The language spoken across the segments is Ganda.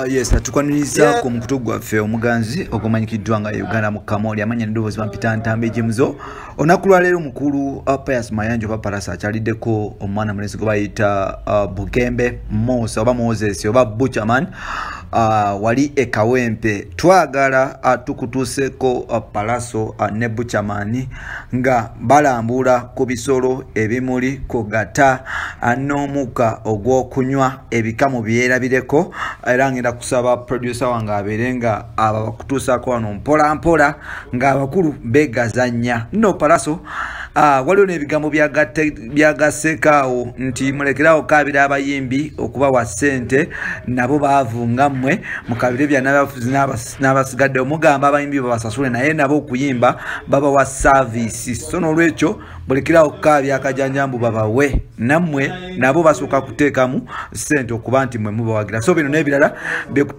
Yes, tukwaniriza ku mukutu gwaffe omuganzi okumanyikiddwa nga Uganda mu Kamoli amanya ndowooza bampita Ntambe Jameso. Onakulwa leero mukulu Pius Mayanja oba Palasa akyaliddeko omwana mulezi gwe bayita Bugembe Moses oba Moses oba Butcherman wali ekawempe. Twagala tukutuuseko Palaso ne Butcherman nga balambula ku bisolo ebimuli ku gata n'omuka ogw'okunywa ebikamu byerabireko era ngenda kusaba producer wange aberenga abakutuusako wano mpola mpola nga abakulu begazanya no Palaso waliwo n'ebigambo byagasekaawo nti mulekerawo kabira abayimbi okuba wa ssente nabo baavunga mmwe mukabire bya n'abasigadde omugamba abayimbi babasasule naye nabo okuyimba baba wa service so n'olwekyo mulekerawo kabya akajanjambu babawe nammwe nabo basooka kuteekamu ssente okuba nti mwe mubawagira so bino n'ebirala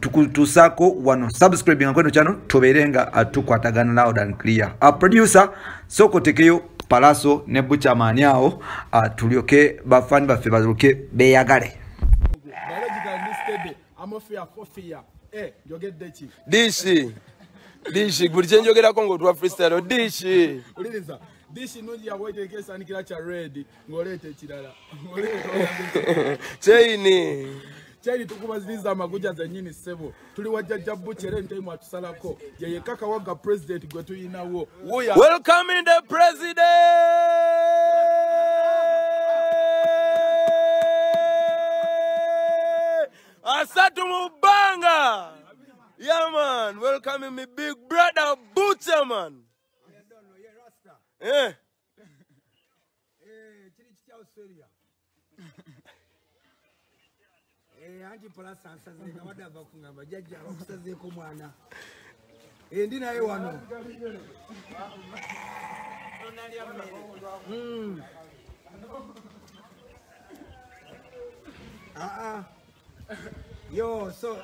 tukutuusako wano subscribing kweno channel toberenga tukwatagana loud and clear producer soko tekeyo Palaso ne Butcherman awo tulyoke bafani baffe baluke beyagale dishi buli kyenjogerako ng'otwa freestyle dishi Dishi nungi ya waite kesa nikira cha red ngolete kirala Chaini tukubaziriza amaguja za nyini sebo tuli wajja Buchere ntaimu atusalako yeye kaka waga president gwe tuyinawo welcome the president Asatu Mubanga yeah man welcome me big brother Butcherman chiri kya Australia anti Palasa ansazeka badava kungamba jajja abakusazeko mwana ndi naye wano yo so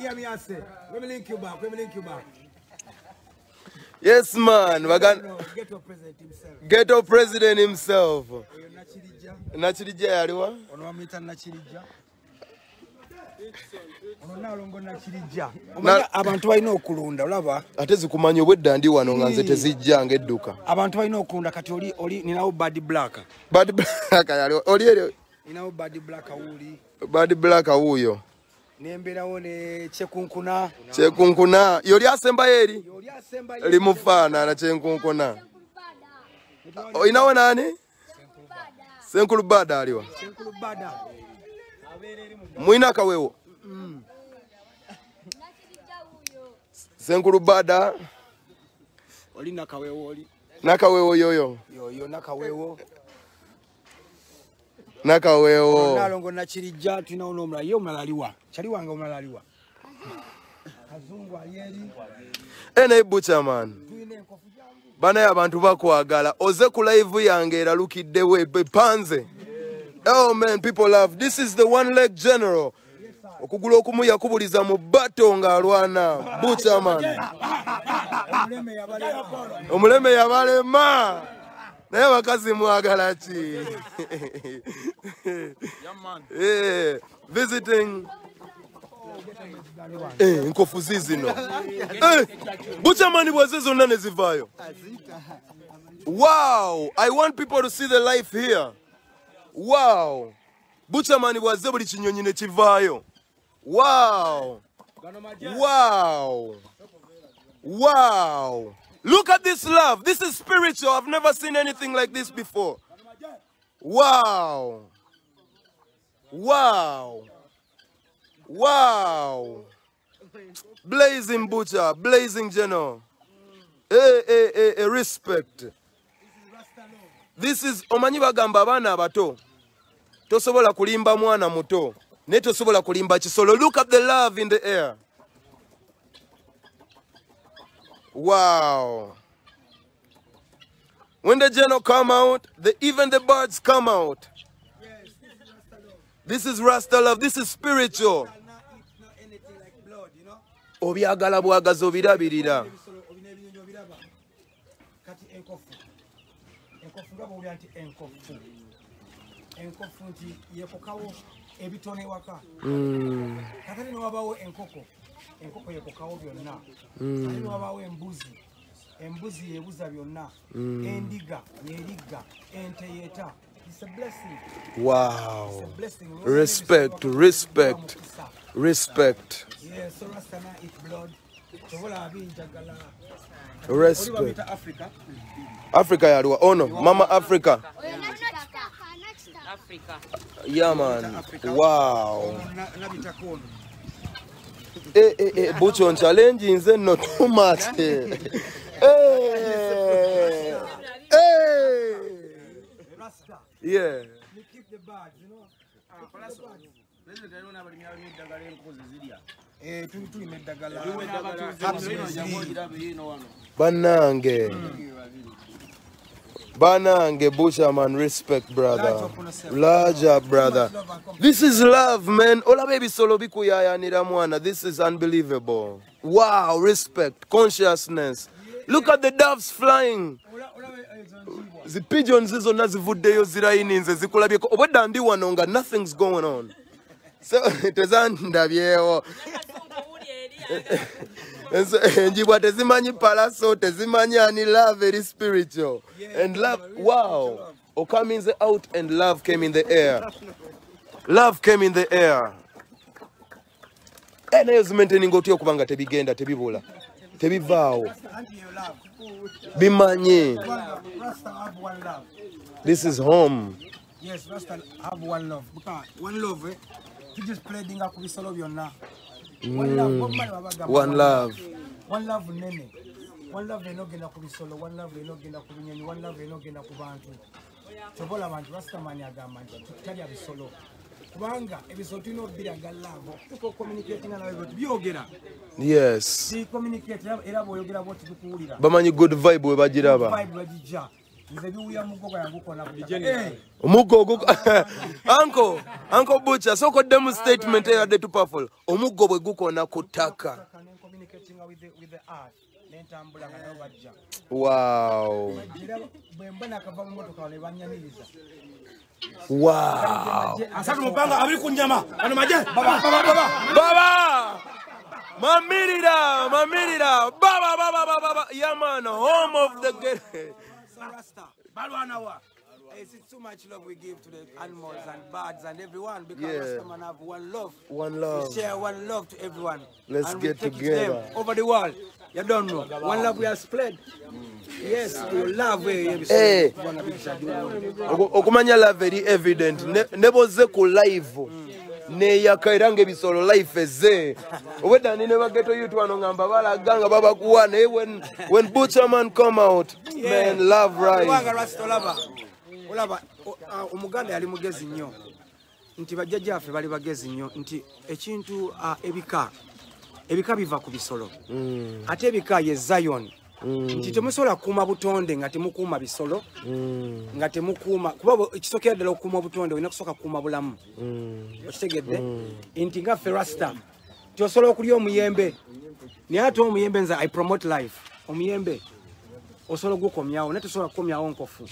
iya miase let me link you back yes man ghetto president himself Nachirija yaliwa ono amita Nachirija ono nalongo Nachirija abantu balina okulunda olaba ate zikumanya obwedda ndi wano nga nze tezijja ngedduka abantu balina okulunda kati oli ninawo bad black yaliwa oli ninawo bad black uli bad black wuyo nemberawo ne Kyekunkuna yoli asemba yeri limufana na Kyekunkuna inawo nani Senkulu Bada aliwa Muina kawewo Senkulu Bada oli nakawewo yoyo nakawewo nalongo Nachirija tulina onomula yo malaliwa chali wange omalaliwa kazungu aliyeri ene Butcherman bana abantu bakwagala oze ku live yange eralukiddewe panze oh man people love this is the one leg general okugula okumu yakubuliza mu bato nga alwana Butcherman omuleme yabalema naye bakazi mwagala ki visiting nkofu zizino Butcherman bwaze zonna ne zivaayo wow I want people to see the life here wow Butcherman bwaze buli kinyonyi ne kivaayo wow look at this love this is spiritual I've never seen anything like this before wow blazing Butcher blazing general respect this is omanyi bagamba abaana abato tosobola kulimba mwana muto ne tosobola kulimba kisolo look at the love in the air wow when the general come out even the birds come out this is Rasta love this is spiritual obyagala bwagazi obirabirira kati enkofu ngabo uli anti enkofu nti yekokawo ebitone waka kati ne wabawo enkoko yekokawo byonna kati ne wabawo embuzi yebuza byonna endiga yerigga ente yeta. It's a blessing. Wow. It's a blessing. Respect. Yeah, so Rastana eat blood. Respect. Africa yalwa. Oh no, Mama Africa. Africa. Yeah man. Wow. Bucho on challenge nze not too much. Hey. Yeah. You keep the birds, you know. Banange Busherman, respect brother. Larger brother. This is love, man. Ola baby solo bikuyaya niramwana. This is unbelievable. Wow, respect, consciousness. Look at the doves flying. The pigeons izo nazivuddeyo zirayininze zikulabyeko obwedda ndi wano nga nothing's going on. So tezandabyewo. Njibwa tezimanyi palaso, tezimanyi ani love very spiritual. And love, wow. Oka means out and love came in the air. Love came in the air. Nayo zimaintain otyo kubanga tebigenda tebibula. Tebivaawo. Bimanyi. This is home. Yes, Rasta have one love. Because one love, you just play dinga kubisolo byonna. One love. One love nene. One love enogenda kubisolo, one love enogenda kubinyonyi, one love enogenda kubantu. Chobola abantu Rasta mani agamba nti tutalya bisolo. Kubanga ebisolo tulina obiranga love. Tuko communicating na nawe byogera. Yes. Si communicate era boyogera boti tukuwulira. Bamanyi good vibe we bagiraba. Vibe bagijja. Uncle Butcher, so could demonstrate here the two powerful. Omugo bwe gukona kutaka. Wow. Wow. Baba! Mamirida! Baba! Yaman, home of the gate. Rasta. It's too much love we give to the animals and birds and everyone because Rasta man have one love. One love. We share one love to everyone. Let's and get we take together. them over the world. You don't know. One love we have spread. Yes, we love we have spread. Okumanya love very evident. Neboze ku live. Ne yakairanga ebisolo life eze obwedda nine bageto youth wano ngamba balaganga baba kuwane when Butcherman come out man love right olaba omuganda yali mugezi nnyo nti bajjajjaffe bali bagezi nnyo nti ekintu ebika biva ku bisolo ate ebika ye Zion nti temusobola kukuuma butonde nga temukuuma bisolo nga temukuuma kuba ekisokera ddala okukuuma butonde olina kusooka kukuuma bulamu okitegedde nti nga ffe Rasta tyosobola okulya omuyembe naye ate omuyembe nze I promote life omuyembe osobola ogukomyawo naye tosobola kukomyawo nkofu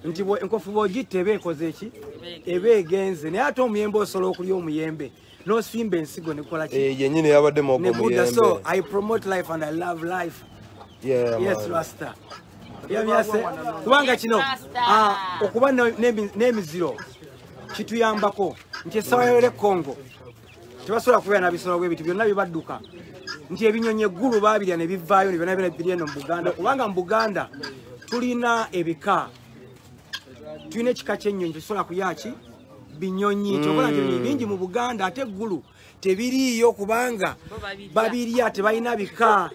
nti enkofu bw'ogitta eba ekoze ki eba egenze naye ate omuyembe osobola okulya omuyembe n'osimba ensigo nekola ki yennyini yabaddemu ogw'omuyembe. So I promote life and I love life. Yeah, yes, man. Rasta. Kubanga kino okuba n'emiziro kituyambako nti essaawa yole Congo tebasobola kubeera na bisolo bwe biti byonna bibadduka nti ebinyonyi eggulu baabirya ne bivaayo ne byonna biri eno mu Buganda kubanga mu Buganda tulina ebika tulina ekika ky'ennyonyi tetusobola kuyaki binyonyi kyokola nti ebinyonyi bingi mu Buganda ate eggulu tebiriiyo kubanga babirya tebalina bika.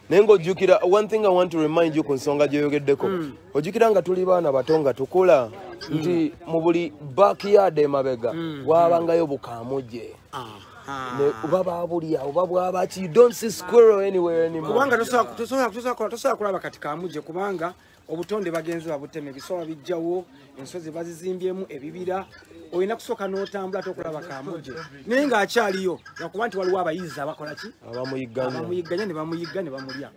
Nengo jukira, one thing I want to remind you konsonga gyoyogeddeko. Ojukira nga tuli baana bato nga tukula nti mu buli backyard emabega wabangayo bukamuje. Ne baba bulya oba bwabaki you don't see squirrel anywhere anymore. Kubanga tosobola kulaba kati kamuje kubanga obutonde bagenze babuteme bisoba bijjawo ensozi bazizimbyemu ebibira oyina kusooka n'otambula tokulaba kamuje naye nga akyaliyo lwakuba nti waliwo abayizi abakola ki abamuyigganya ne bamuyigga ne bamulya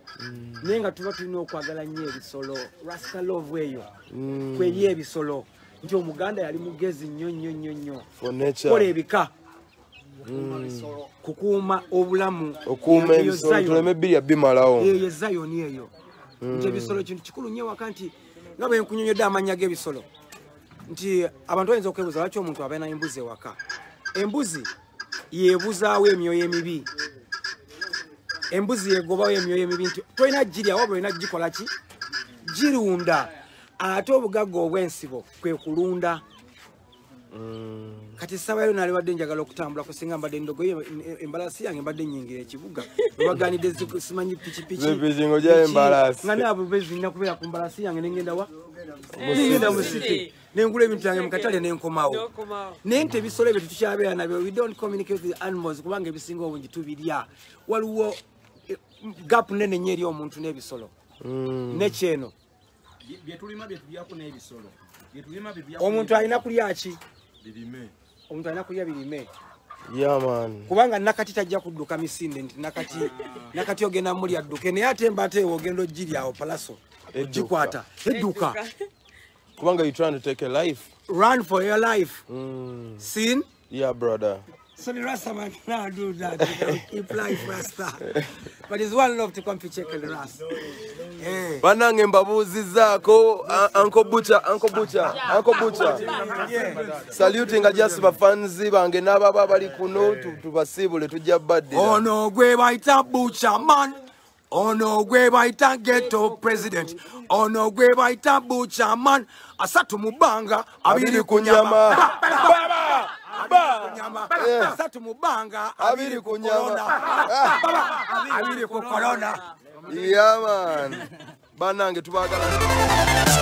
naye nga tuba tulina okwagala nnyo ebisolo Rasta love eyo kweri ebisolo nti omuganda yali mugezi nnyo for nature kola ebika kukuuma obulamu okuuma ebisolo tuleme birya bimalawo ye Zayoni eyo nti ebisolo kintu kikulu nnyo waka nti nga bwe nkunyonyodde amannya g'ebisolo nti abantu bayinza okwebuuza lwaki omuntu abeera embuzi ewaka embuzi yeebuzaawo emyoyo emibi embuzi yegobawo emyoyo emibi nti tolina girya waba olina gikola ki girunda ate obugagga obw'ensibo kwe kulunda kati sabayo nalibadde njagala okutambula kusinga mbadde ndogoye embalasi yange mbadde nyingira ekibuga baganidde simanyi pikipiki nga nabo bezina kubeera ku mbalasi yange nengenda wa nengenda mu city nengula ebintu yange mu katale nenkomawo naye nti ebisolo ebyo tetukyabeera nabyo we don't communicate with animals kubanga ebisinga obungi tubirya waliwo gap nene nnyo eri omuntu n'ebisolo nekyeno omuntu alina kulya ki omuntu alina kulya birime kubanga nakati tajja kudduka misinde nti nakati ogenda muli adduke naye ate mbate ogenda ogiryawo palaso ogikwata edduka kubanga you trying to take a life run for your life sin yeah brother. So the Rasta man cannot do that. Keep life Rasta. But it's one love to come to check on the Rasta. Banange mbabuuzizaako Uncle Butcher. Saluting just bafanzi bange n'ababa bali kuno tubasiibule tujja baddira. Ono gwe bayita Butcher man. Ono gwe bayita ghetto president. Ono gwe bayita Butcher man. Asatu mubanga abiri kunyama. Asatu mubanga abiri kunyama. Abiri ku corona. Yeah man. Banange tubagala.